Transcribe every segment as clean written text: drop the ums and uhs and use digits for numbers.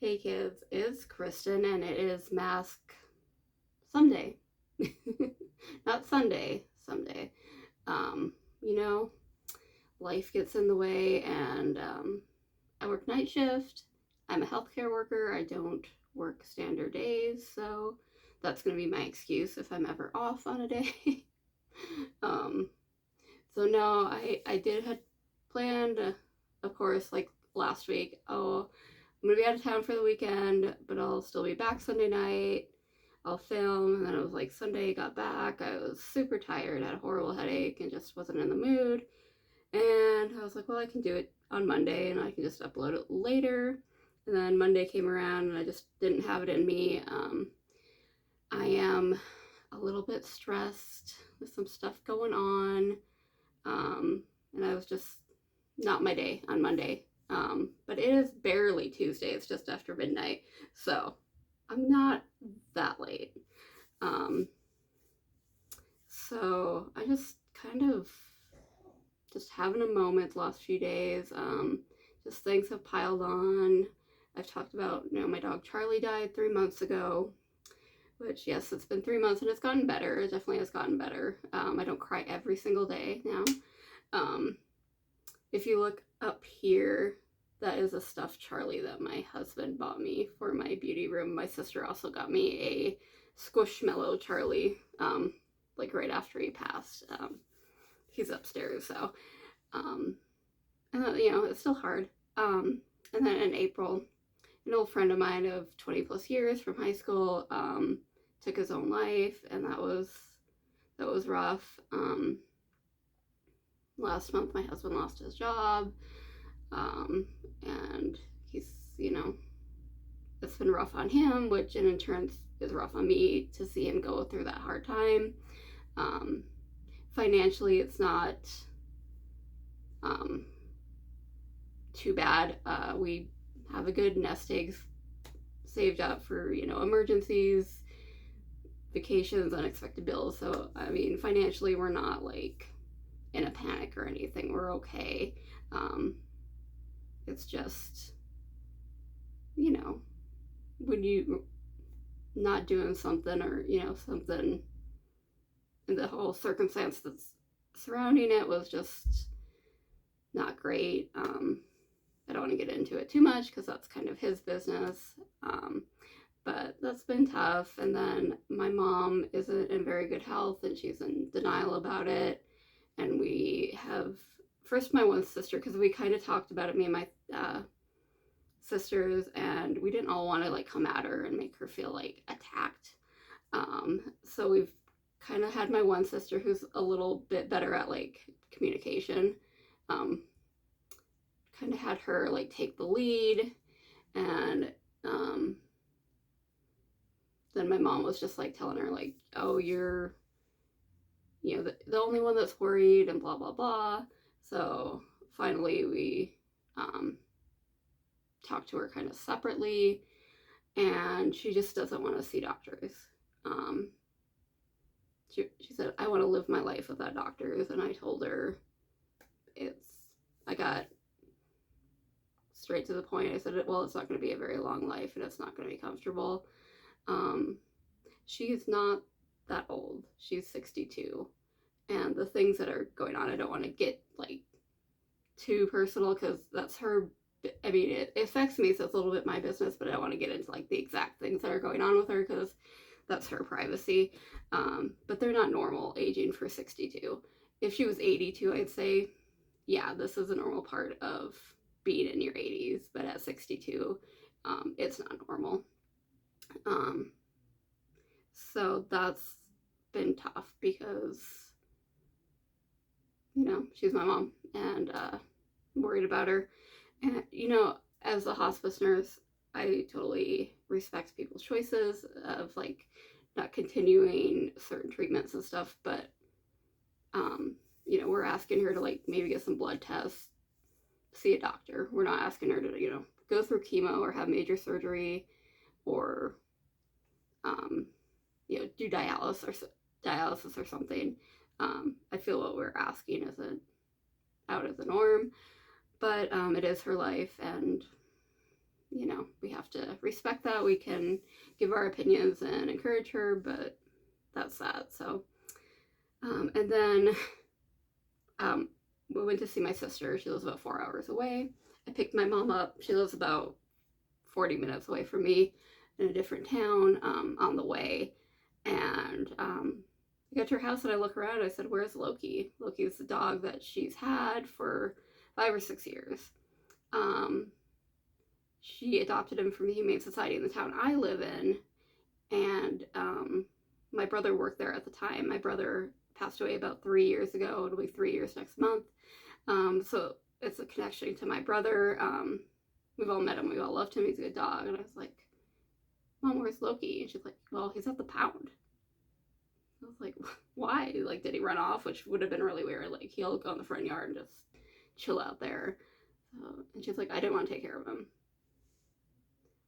Hey kids, it's Kristen and it is Mask Sunday. Not Sunday, someday. Um, you know, life gets in the way and I work night shift. I'm a healthcare worker. I don't work standard days, so that's going to be my excuse if I'm ever off on a day. um, so no, I did had planned, of course, like last week. Oh, I'm gonna be out of town for the weekend, but I'll still be back Sunday night. I'll film, and then it was like Sunday. Got back. I was super tired, had a horrible headache, and just wasn't in the mood. And I was like, well, I can do it on Monday, and I can just upload it later. And then Monday came around, and I just didn't have it in me. I am a little bit stressed with some stuff going on. And I was just not my day on Monday. But it is barely Tuesday, it's just after midnight. So I'm not that late. Um, so I just kind of just having a moment the last few days. Just things have piled on. I've talked about, my dog Charlie died 3 months ago, which, yes, it's been 3 months and it's gotten better. It definitely has gotten better. I don't cry every single day now. Um, if you look up here, that is a stuffed Charlie that my husband bought me for my beauty room. My sister also got me a Squishmallow Charlie, like right after he passed. He's upstairs, so, um, and then, it's still hard. And then in April, an old friend of mine of 20 plus years from high school, took his own life, and that was rough. Last month, my husband lost his job, and he's, it's been rough on him, which in turn is rough on me to see him go through that hard time. Um, Financially, it's not um, too bad. We have a good nest egg saved up for, emergencies, vacations, unexpected bills. So, I mean, financially, we're not like in a panic or anything. We're okay. Um, it's just, when you not doing something, or something, and the whole circumstance that's surrounding it was just not great. I don't want to get into it too much because that's kind of his business. But that's been tough. And then my mom isn't in very good health and she's in denial about it. And we have, first, my one sister, because we kind of talked about it, me and my sisters, and we didn't all want to like come at her and make her feel like attacked. So we've kind of had my one sister who's a little bit better at like communication, kind of had her like take the lead. And then my mom was just like telling her like, oh, you're the only one that's worried and blah blah blah. So finally we talked to her kind of separately, and she just doesn't want to see doctors. um, she said, I want to live my life without doctors. And I told her, I got straight to the point. I said, well, it's not going to be a very long life and it's not going to be comfortable. Um, she's not that old. She's 62. And the things that are going on, I don't want to get like too personal because that's her. I mean, it affects me, so it's a little bit my business, but I don't want to get into like the exact things that are going on with her because that's her privacy. But they're not normal aging for 62. If she was 82, I'd say, yeah, this is a normal part of being in your 80s. But at 62, it's not normal. So that's been tough because, she's my mom, and I'm worried about her. And, as a hospice nurse, I totally respect people's choices of like not continuing certain treatments and stuff, but we're asking her to like maybe get some blood tests, see a doctor. We're not asking her to, go through chemo or have major surgery or do dialysis or something. I feel what we're asking isn't out of the norm, but it is her life, and we have to respect that. We can give our opinions and encourage her, but that's that. So, and then we went to see my sister. She lives about 4 hours away. I picked my mom up. She lives about 40 minutes away from me in a different town on the way. And I got to her house and I look around and I said, where's Loki? Loki's the dog that she's had for 5 or 6 years. She adopted him from the Humane Society in the town I live in. And my brother worked there at the time. My brother passed away about 3 years ago. It'll be 3 years next month. So it's a connection to my brother. We've all met him. We all loved him. He's a good dog. And I was like, Mom, where's Loki? And she's like, well, he's at the pound. I was like, why? Like, did he run off? Which would have been really weird. Like, he'll go in the front yard and just chill out there. And she's like, I didn't want to take care of him.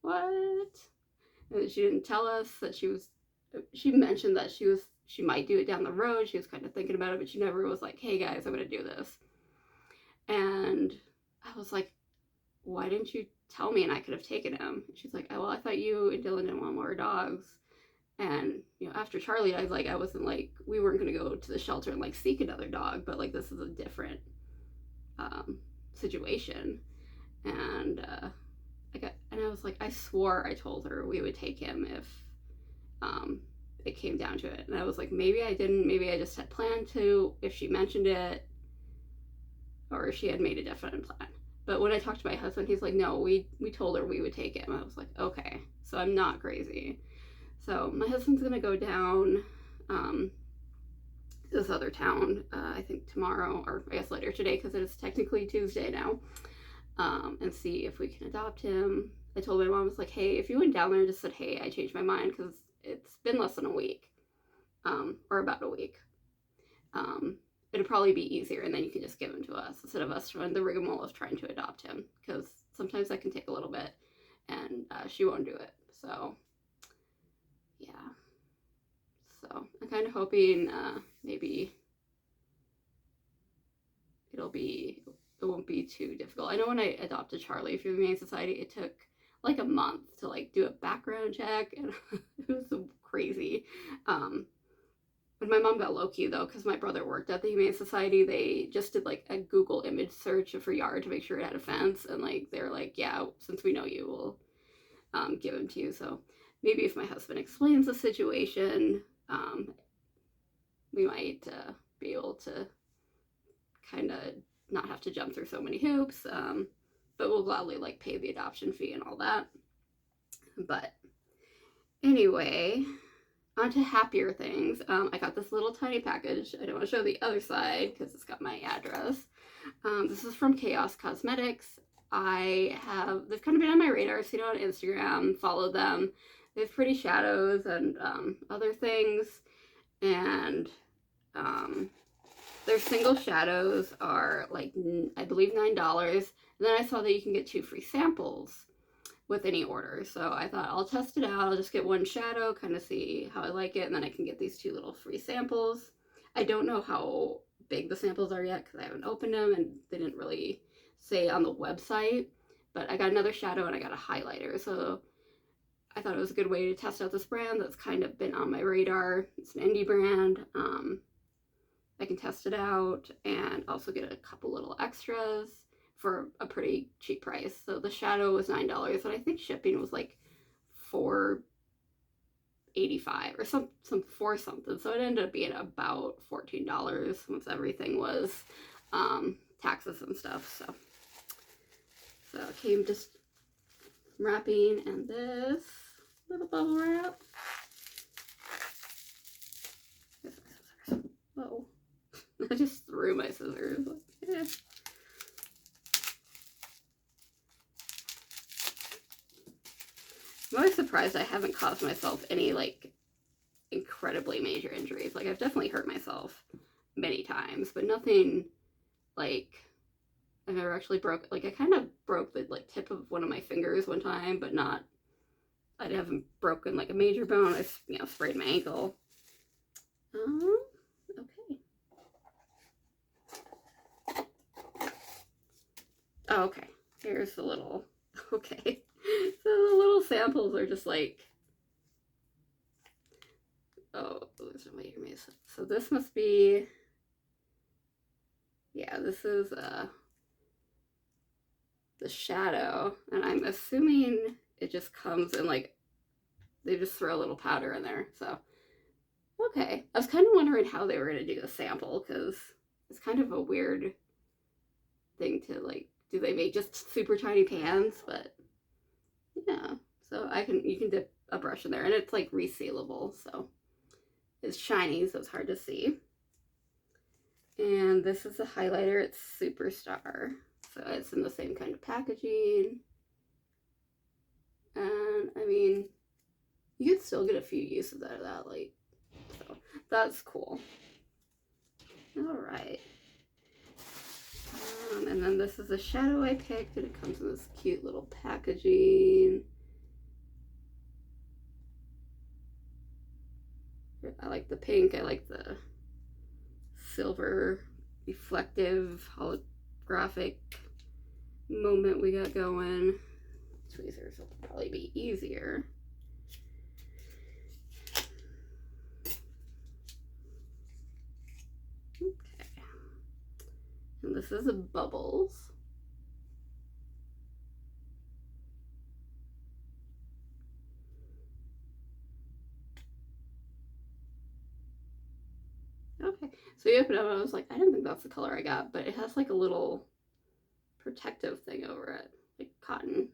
What? And she didn't tell us that she mentioned that she might do it down the road. She was kind of thinking about it, but she never was like, hey guys, I'm going to do this. And I was like, why didn't you tell me and I could have taken him? And she's like, oh, well, I thought you and Dylan didn't want more dogs. And, after Charlie died, like, I wasn't like, we weren't going to go to the shelter and like seek another dog, but like, this is a different situation. And I was like, I swore I told her we would take him if it came down to it. And I was like, maybe I didn't, maybe I just had planned to, if she mentioned it, or if she had made a definite plan. But when I talked to my husband, he's like, no, we told her we would take him. I was like, okay, so I'm not crazy. So my husband's gonna go down this other town, I think tomorrow, or I guess later today, because it is technically Tuesday now, and see if we can adopt him. I told my mom, I was like, hey, if you went down there and just said, hey, I changed my mind, because it's been less than a week, or about a week, it'd probably be easier, and then you can just give him to us instead of us trying the rigmarole of trying to adopt him, because sometimes that can take a little bit, and she won't do it. So yeah, so I'm kind of hoping maybe it won't be too difficult. I know when I adopted Charlie through the Humane Society, it took like a month to like do a background check, and it was so crazy. When my mom got Loki, though, because my brother worked at the Humane Society, they just did like a Google image search of her yard to make sure it had a fence, and like they're like, yeah, since we know you, we'll give him to you. So maybe if my husband explains the situation, we might be able to kind of not have to jump through so many hoops, but we'll gladly like pay the adoption fee and all that. But anyway, on to happier things. I got this little tiny package. I don't want to show the other side because it's got my address. This is from Chaos Cosmetics. They've kind of been on my radar. I've seen it on Instagram, followed them. They have pretty shadows and other things, and their single shadows are like, I believe $9. And then I saw that you can get 2 free samples with any order. So I thought I'll test it out. I'll just get 1 shadow, kind of see how I like it, and then I can get these 2 little free samples. I don't know how big the samples are yet because I haven't opened them and they didn't really say on the website. But I got another shadow and I got a highlighter. So I thought it was a good way to test out this brand that's kind of been on my radar. It's an indie brand. I can test it out and also get a couple little extras for a pretty cheap price. So the shadow was $9, and I think shipping was like $4.85 or some for something. So it ended up being about $14 once everything was taxes and stuff. So it came just wrapping and this little bubble wrap. Whoa. I just threw my scissors. Yeah. I'm always surprised I haven't caused myself any like incredibly major injuries. Like I've definitely hurt myself many times, but nothing like I've ever actually broke. Like I kind of broke the like tip of one of my fingers one time, but not. I haven't broken like a major bone. I sprained my ankle. Okay. Oh, okay. Here's the little. Okay. So the little samples are just like, oh, wait, so this must be, yeah, this is the shadow, and I'm assuming it just comes in like, they just throw a little powder in there. So okay, I was kind of wondering how they were going to do the sample, because it's kind of a weird thing to like, do they make just super tiny pans? But yeah, so you can dip a brush in there, and it's like resealable, so it's shiny, so it's hard to see. And this is a highlighter, it's Superstar, so it's in the same kind of packaging. And I mean, you could still get a few uses out of that, like, so that's cool. All right. And then this is a shadow I picked, and it comes in this cute little packaging. I like the pink, I like the silver reflective holographic moment we got going. Tweezers will probably be easier. Okay. And this is a Bubbles. Okay, so you open it up, and I was like, I didn't think that's the color I got, but it has like a little protective thing over it, like cotton.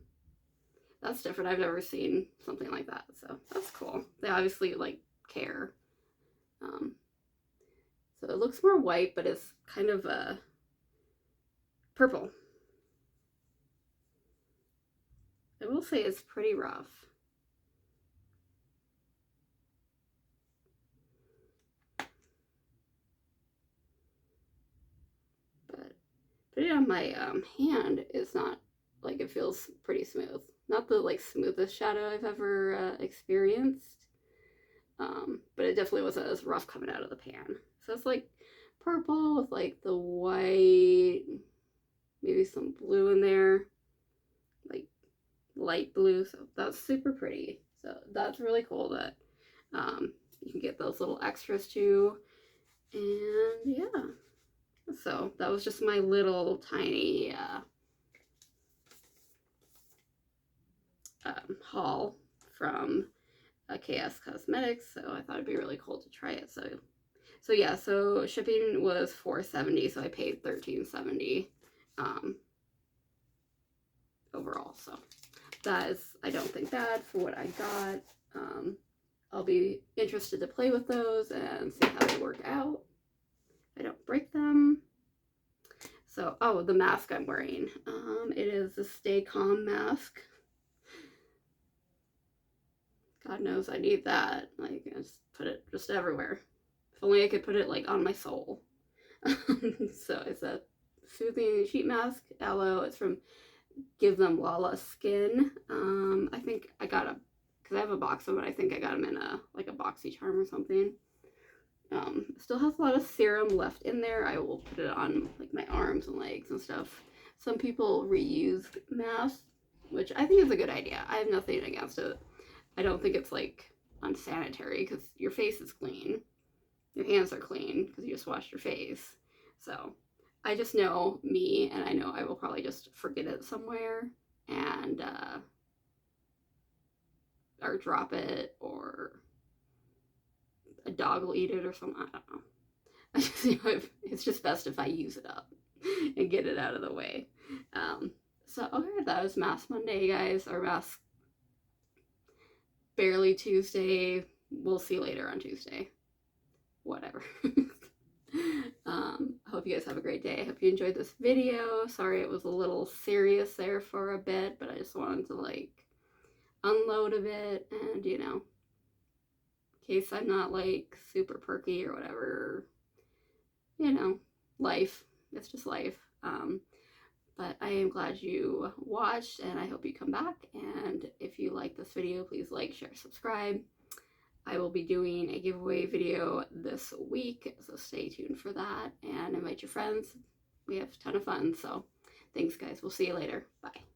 That's different. I've never seen something like that, so that's cool. They obviously like care. So it looks more white, but it's kind of purple. I will say it's pretty rough. But putting it on my hand is not, like, it feels pretty smooth. Not the like smoothest shadow I've ever experienced, but it definitely wasn't as rough coming out of the pan. So it's like purple with like the white, maybe some blue in there, like light blue. So that's super pretty. So that's really cool that you can get those little extras too. And yeah, so that was just my little tiny haul from KS Cosmetics. So I thought it'd be really cool to try it. So yeah, so shipping was $4.70, so I paid $13.70 overall. So that is, I don't think, bad for what I got. I'll be interested to play with those and see how they work out. I don't break them. So, oh, the mask I'm wearing. It is the Stay Calm mask. God knows I need that. Like, I just put it just everywhere. If only I could put it like on my soul. So it's a soothing sheet mask, aloe. It's from Give Them Lala Skin. I think I got a, because I have a box of it, I think I got them in a like a BoxyCharm or something. Still has a lot of serum left in there. I will put it on like my arms and legs and stuff. Some people reuse masks, which I think is a good idea. I have nothing against it. I don't think it's like unsanitary, because your face is clean. Your hands are clean because you just washed your face. So I just know me, and I know I will probably just forget it somewhere and or drop it, or a dog will eat it or something. I don't know. I just know it's just best if I use it up and get it out of the way. So okay, that was Mask Monday, guys, or Mask Barely Tuesday. We'll see you later on Tuesday. Whatever. I hope you guys have a great day. I hope you enjoyed this video. Sorry it was a little serious there for a bit, but I just wanted to like unload a bit, and you know, in case I'm not like super perky or whatever, you know, life. It's just life. But I am glad you watched, and I hope you come back. And if you like this video, please like, share, subscribe. I will be doing a giveaway video this week, so stay tuned for that, and invite your friends. We have a ton of fun, so thanks guys. We'll see you later. Bye.